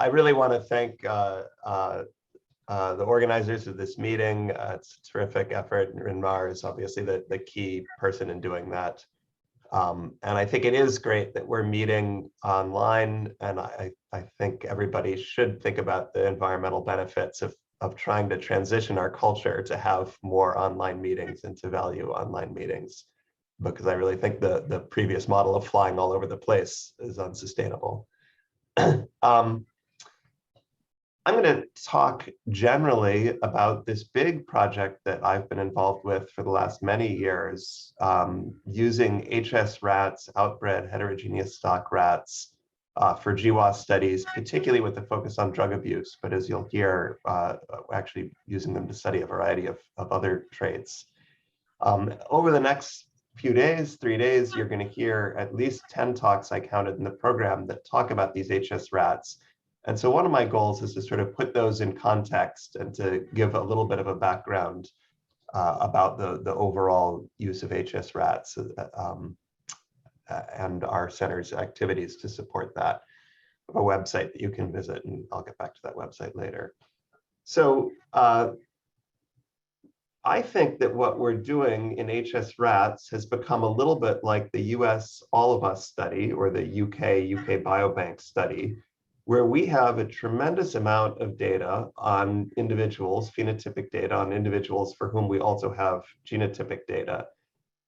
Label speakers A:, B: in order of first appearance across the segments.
A: I really want to thank the organizers of this meeting. It's a terrific effort. Rinmar is obviously the key person in doing that. And I think it is great that we're meeting online, and I think everybody should think about the environmental benefits of trying to transition our culture to have more online meetings and to value online meetings, because I really think the previous model of flying all over the place is unsustainable. I'm going to talk generally about this big project that I've been involved with for the last many years, using HS rats, outbred heterogeneous stock rats, for GWAS studies, particularly with a focus on drug abuse, but as you'll hear, actually using them to study a variety of other traits. Over the next few days, 3 days, you're going to hear at least 10 talks I counted in the program that talk about these HS rats. And so one of my goals is to sort of put those in context and to give a little bit of a background about the overall use of HS rats and our center's activities to support that. A website that you can visit, and I'll get back to that website later. So I think that what we're doing in HS rats has become a little bit like the US All of Us study or the UK Biobank study, where we have a tremendous amount of data on individuals, phenotypic data on individuals for whom we also have genotypic data.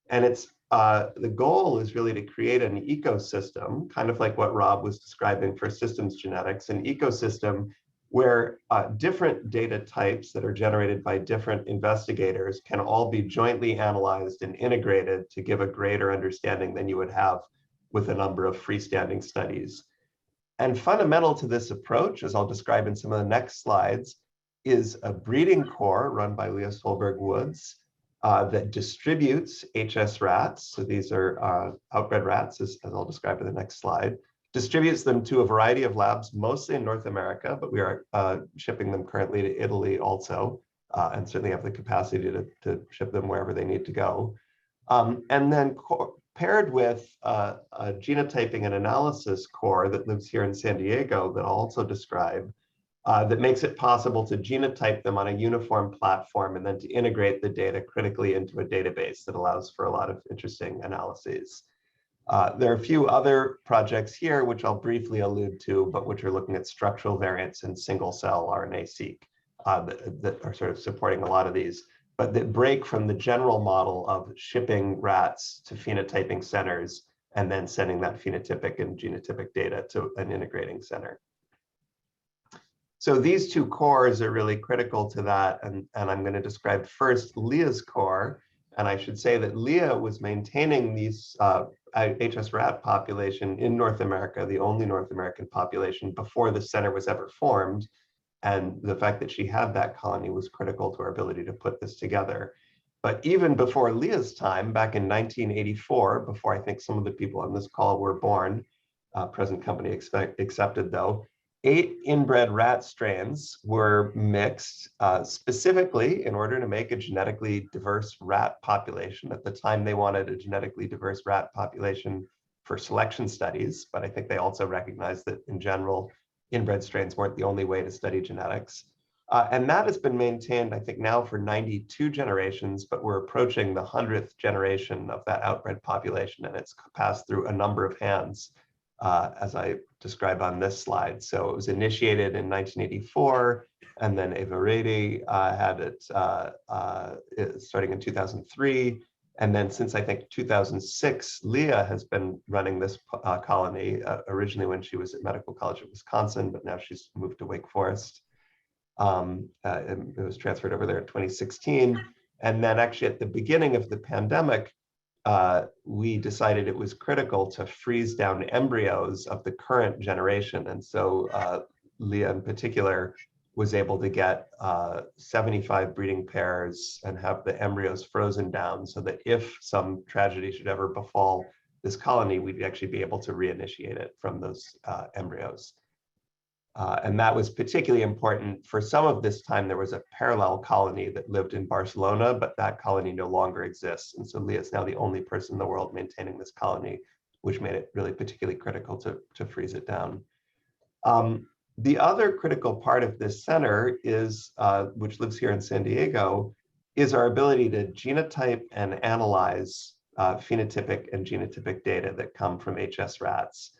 A: And it's the goal is really to create an ecosystem, kind of like what Rob was describing for systems genetics, an ecosystem where different data types that are generated by different investigators can all be jointly analyzed and integrated to give a greater understanding than you would have with a number of freestanding studies. And fundamental to this approach, as I'll describe in some of the next slides, is a breeding core run by Leah Solberg Woods that distributes HS rats. So these are outbred rats, as I'll describe in the next slide, distributes them to a variety of labs, mostly in North America, but we are shipping them currently to Italy also, and certainly have the capacity to ship them wherever they need to go. And then paired with a genotyping and analysis core that lives here in San Diego that I'll also describe, that makes it possible to genotype them on a uniform platform and then to integrate the data critically into a database that allows for a lot of interesting analyses. There are a few other projects here, which I'll briefly allude to, but which are looking at structural variants in single-cell RNA-seq that are sort of supporting a lot of these, but that break from the general model of shipping rats to phenotyping centers and then sending that phenotypic and genotypic data to an integrating center. So these two cores are really critical to that, and I'm going to describe first Leah's core. And I should say that Leah was maintaining these HS rat population in North America, the only North American population, before the center was ever formed. And the fact that she had that colony was critical to our ability to put this together. But even before Leah's time, back in 1984, before I think some of the people on this call were born, present company accepted though, 8 inbred rat strains were mixed specifically in order to make a genetically diverse rat population. At the time, they wanted a genetically diverse rat population for selection studies, but I think they also recognized that in general, inbred strains weren't the only way to study genetics. And that has been maintained, I think, now for 92 generations, but we're approaching the 100th generation of that outbred population, and it's passed through a number of hands, as I describe on this slide. So it was initiated in 1984, and then Eva Rady had it starting in 2003. And then since I think 2006, Leah has been running this colony, originally when she was at Medical College of Wisconsin, but now she's moved to Wake Forest. And it was transferred over there in 2016. And then actually at the beginning of the pandemic, we decided it was critical to freeze down embryos of the current generation. And so Leah in particular was able to get 75 breeding pairs and have the embryos frozen down so that if some tragedy should ever befall this colony, we'd actually be able to reinitiate it from those embryos. And that was particularly important. For some of this time, there was a parallel colony that lived in Barcelona, but that colony no longer exists. And so Leah is now the only person in the world maintaining this colony, which made it really particularly critical to freeze it down. The other critical part of this center is, which lives here in San Diego, is our ability to genotype and analyze phenotypic and genotypic data that come from HS rats.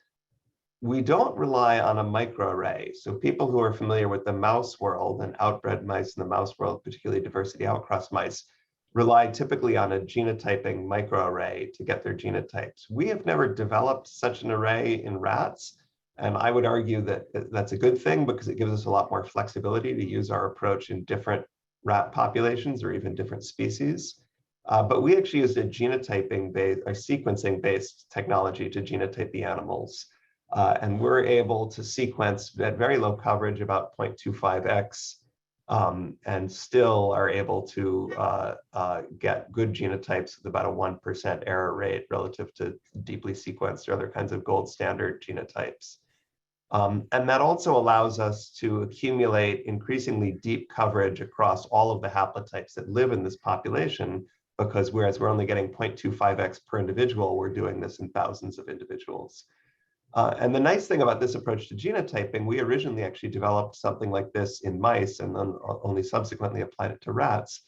A: We don't rely on a microarray. So people who are familiar with the mouse world and outbred mice in the mouse world, particularly diversity outcross mice, rely typically on a genotyping microarray to get their genotypes. We have never developed such an array in rats. And I would argue that that's a good thing because it gives us a lot more flexibility to use our approach in different rat populations or even different species. But we actually used a genotyping-based or sequencing-based technology to genotype the animals. And we're able to sequence at very low coverage, about 0.25x, and still are able to get good genotypes with about a 1% error rate relative to deeply sequenced or other kinds of gold standard genotypes. And that also allows us to accumulate increasingly deep coverage across all of the haplotypes that live in this population, because whereas we're only getting 0.25x per individual, we're doing this in thousands of individuals. And the nice thing about this approach to genotyping, we originally actually developed something like this in mice and then only subsequently applied it to rats.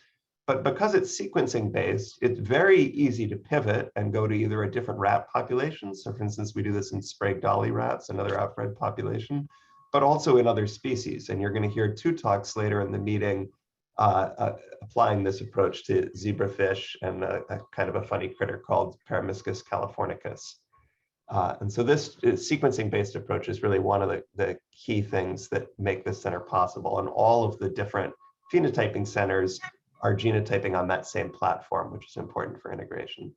A: But because it's sequencing based, it's very easy to pivot and go to either a different rat population. So for instance, we do this in Sprague Dolly rats, another outbred population, but also in other species. And you're going to hear two talks later in the meeting applying this approach to zebrafish and a kind of a funny critter called Paramiscus californicus. And so this sequencing-based approach is really one of the key things that make this center possible. And all of the different phenotyping centers are genotyping on that same platform, which is important for integration.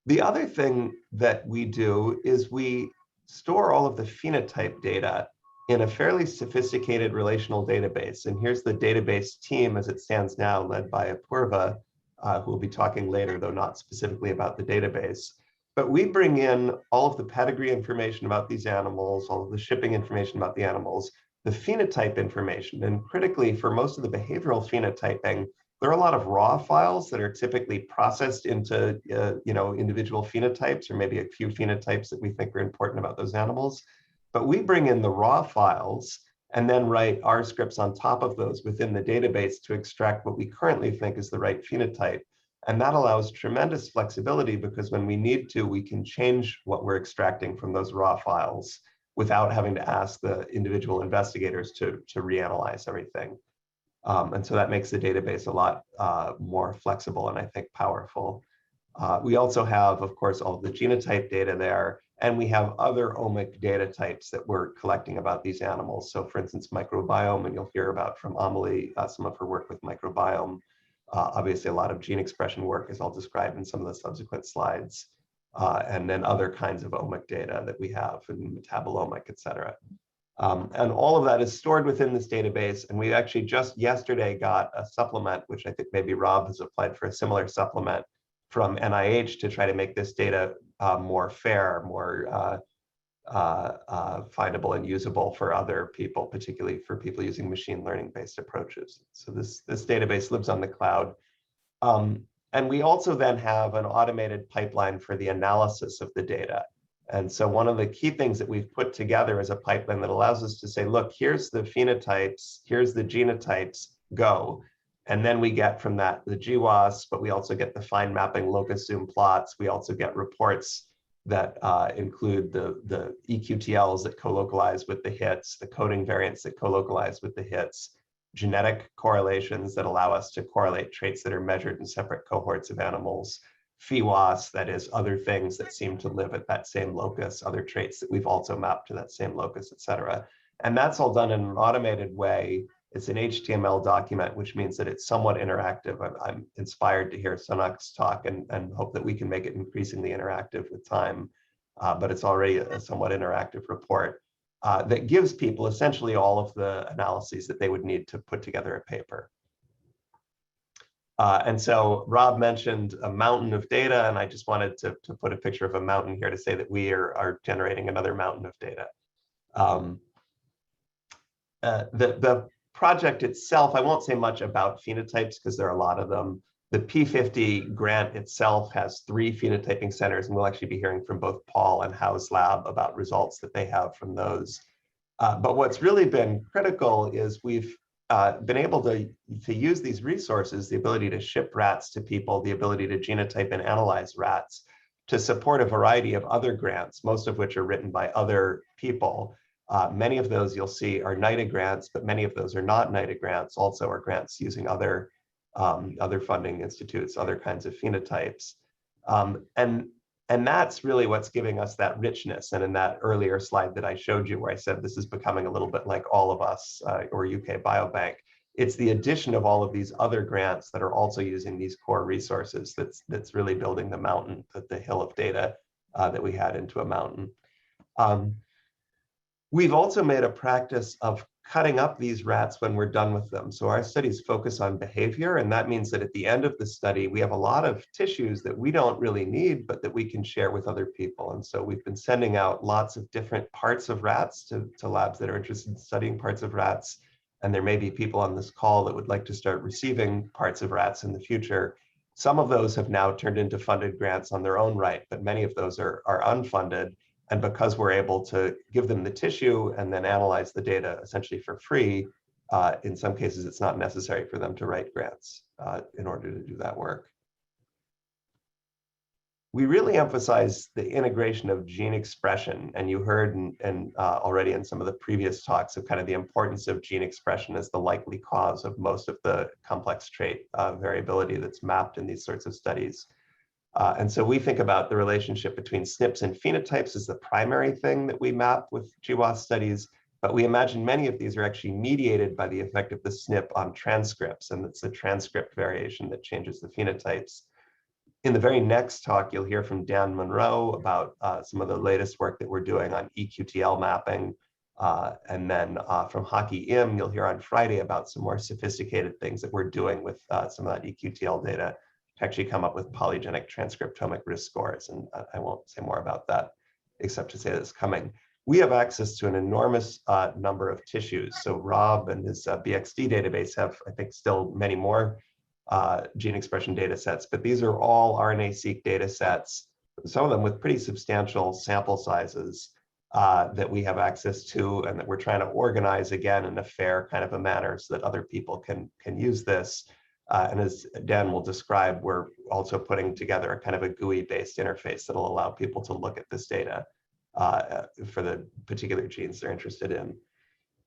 A: The other thing that we do is we store all of the phenotype data in a fairly sophisticated relational database. And here's the database team as it stands now, led by Apurva, who will be talking later, though not specifically about the database. But we bring in all of the pedigree information about these animals, all of the shipping information about the animals, the phenotype information, and critically for most of the behavioral phenotyping, there are a lot of raw files that are typically processed into individual phenotypes, or maybe a few phenotypes that we think are important about those animals. But we bring in the raw files and then write R scripts on top of those within the database to extract what we currently think is the right phenotype. And that allows tremendous flexibility because when we need to, we can change what we're extracting from those raw files without having to ask the individual investigators to reanalyze everything. And so that makes the database a lot more flexible and I think powerful. We also have, of course, all the genotype data there, and we have other omic data types that we're collecting about these animals. So for instance, microbiome, and you'll hear about from Amelie, some of her work with microbiome. Obviously, a lot of gene expression work, as I'll describe in some of the subsequent slides, and then other kinds of omic data that we have, and metabolomic, et cetera. And all of that is stored within this database. And we actually just yesterday got a supplement, which I think maybe Rob has applied for a similar supplement from NIH to try to make this data more fair, more findable and usable for other people, particularly for people using machine learning based approaches. So this database lives on the cloud. And we also then have an automated pipeline for the analysis of the data. And so one of the key things that we've put together is a pipeline that allows us to say, look, here's the phenotypes, here's the genotypes, go. And then we get from that the GWAS, but we also get the fine mapping locus zoom plots. We also get reports that include the EQTLs that co-localize with the hits, the coding variants that co-localize with the hits, genetic correlations that allow us to correlate traits that are measured in separate cohorts of animals, PheWAS, that is other things that seem to live at that same locus, other traits that we've also mapped to that same locus, et cetera. And that's all done in an automated way. It's an HTML document, which means that it's somewhat interactive. I'm inspired to hear Sonak's talk and hope that we can make it increasingly interactive with time. But it's already a somewhat interactive report that gives people essentially all of the analyses that they would need to put together a paper. And so Rob mentioned a mountain of data, and I just wanted to put a picture of a mountain here to say that we are generating another mountain of data. The project itself, I won't say much about phenotypes because there are a lot of them. The P50 grant itself has 3 phenotyping centers, and we'll actually be hearing from both Paul and Howe's lab about results that they have from those. But what's really been critical is we've been able to use these resources, the ability to ship rats to people, the ability to genotype and analyze rats, to support a variety of other grants, most of which are written by other people. Many of those you'll see are NIDA grants, but many of those are not NIDA grants, also are grants using other funding institutes, other kinds of phenotypes. And that's really what's giving us that richness. And in that earlier slide that I showed you, where I said this is becoming a little bit like All of Us or UK Biobank, it's the addition of all of these other grants that are also using these core resources that's really building the mountain, the hill of data that we had into a mountain. We've also made a practice of cutting up these rats when we're done with them. So our studies focus on behavior, and that means that at the end of the study, we have a lot of tissues that we don't really need, but that we can share with other people. And so we've been sending out lots of different parts of rats to labs that are interested in studying parts of rats. And there may be people on this call that would like to start receiving parts of rats in the future. Some of those have now turned into funded grants on their own right, but many of those are unfunded. And because we're able to give them the tissue and then analyze the data essentially for free, in some cases, it's not necessary for them to write grants in order to do that work. We really emphasize the integration of gene expression. And you heard already in some of the previous talks of kind of the importance of gene expression as the likely cause of most of the complex trait variability that's mapped in these sorts of studies. And so we think about the relationship between SNPs and phenotypes as the primary thing that we map with GWAS studies, but we imagine many of these are actually mediated by the effect of the SNP on transcripts, and it's the transcript variation that changes the phenotypes. In the very next talk, you'll hear from Dan Monroe about some of the latest work that we're doing on EQTL mapping. And then from Haki Im, you'll hear on Friday about some more sophisticated things that we're doing with some of that EQTL data to actually come up with polygenic transcriptomic risk scores. And I won't say more about that, except to say that it's coming. We have access to an enormous number of tissues. So Rob and his BXD database have, I think, still many more gene expression data sets, but these are all RNA-seq data sets, some of them with pretty substantial sample sizes that we have access to and that we're trying to organize again in a fair kind of a manner so that other people can use this. And as Dan will describe, we're also putting together a kind of a GUI-based interface that'll allow people to look at this data for the particular genes they're interested in.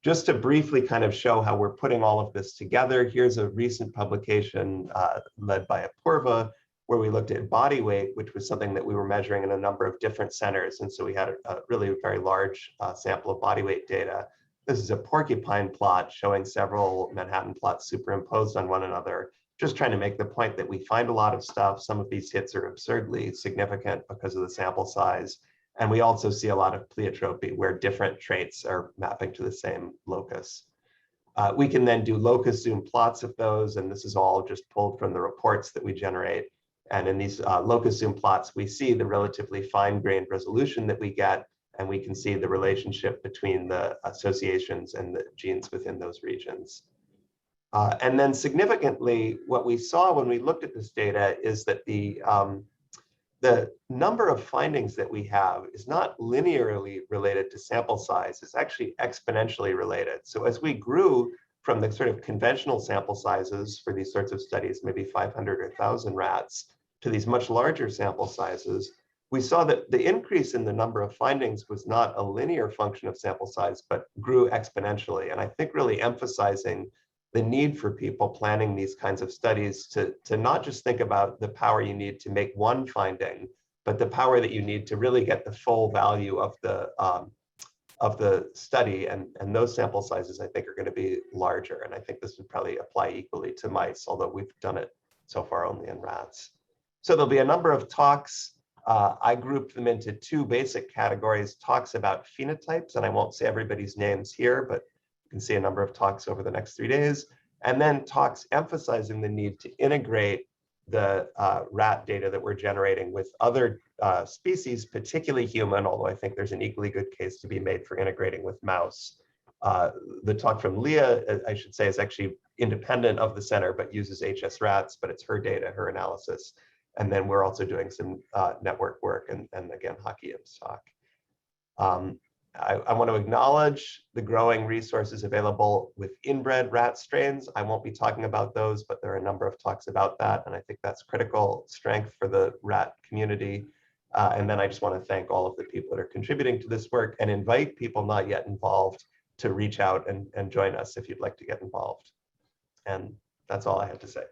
A: Just to briefly kind of show how we're putting all of this together, here's a recent publication led by Apurva, where we looked at body weight, which was something that we were measuring in a number of different centers. And so we had a really very large sample of body weight data. This is a porcupine plot showing several Manhattan plots superimposed on one another, just trying to make the point that we find a lot of stuff. Some of these hits are absurdly significant because of the sample size. And we also see a lot of pleiotropy where different traits are mapping to the same locus. We can then do locus zoom plots of those, and this is all just pulled from the reports that we generate. And in these locus zoom plots, we see the relatively fine-grained resolution that we get, and we can see the relationship between the associations and the genes within those regions. And then significantly, what we saw when we looked at this data is that the number of findings that we have is not linearly related to sample size, it's actually exponentially related. So as we grew from the sort of conventional sample sizes for these sorts of studies, maybe 500 or 1,000 rats, to these much larger sample sizes, we saw that the increase in the number of findings was not a linear function of sample size, but grew exponentially. And I think really emphasizing the need for people planning these kinds of studies to not just think about the power you need to make one finding, but the power that you need to really get the full value of the study. And those sample sizes, I think, are going to be larger. And I think this would probably apply equally to mice, although we've done it so far only in rats. So there'll be a number of talks. I grouped them into two basic categories, talks about phenotypes, and I won't say everybody's names here, but you can see a number of talks over the next 3 days, and then talks emphasizing the need to integrate the rat data that we're generating with other species, particularly human, although I think there's an equally good case to be made for integrating with mouse. The talk from Leah, I should say, is actually independent of the center, but uses HS rats, but it's her data, her analysis. And then we're also doing some network work and again, Haki Im's talk. I want to acknowledge the growing resources available with inbred rat strains. I won't be talking about those, but there are a number of talks about that. And I think that's critical strength for the rat community. And then I just want to thank all of the people that are contributing to this work and invite people not yet involved to reach out and join us if you'd like to get involved. And that's all I have to say.